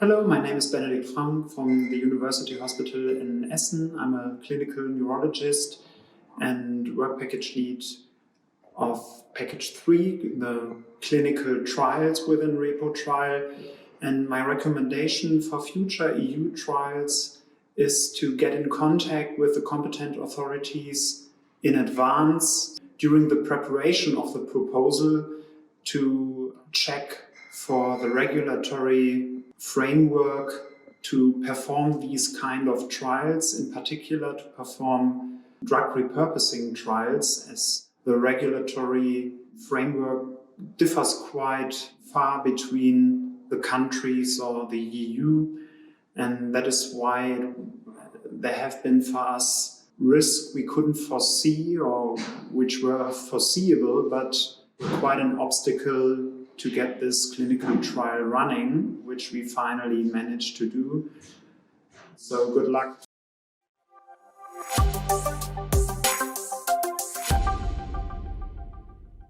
Hello, my name is Benedikt Frank from the University Hospital in Essen. I'm a clinical neurologist and work package lead of package 3, the clinical trials within REPO trial. And my recommendation for future EU trials is to get in contact with the competent authorities in advance during the preparation of the proposal to check for the regulatory framework to perform these kind of trials, in particular to perform drug repurposing trials, as the regulatory framework differs quite far between the countries or the EU, and that is why there have been for us risks we couldn't foresee or which were foreseeable, but quite an obstacle to get this clinical trial running, which we finally managed to do. So good luck.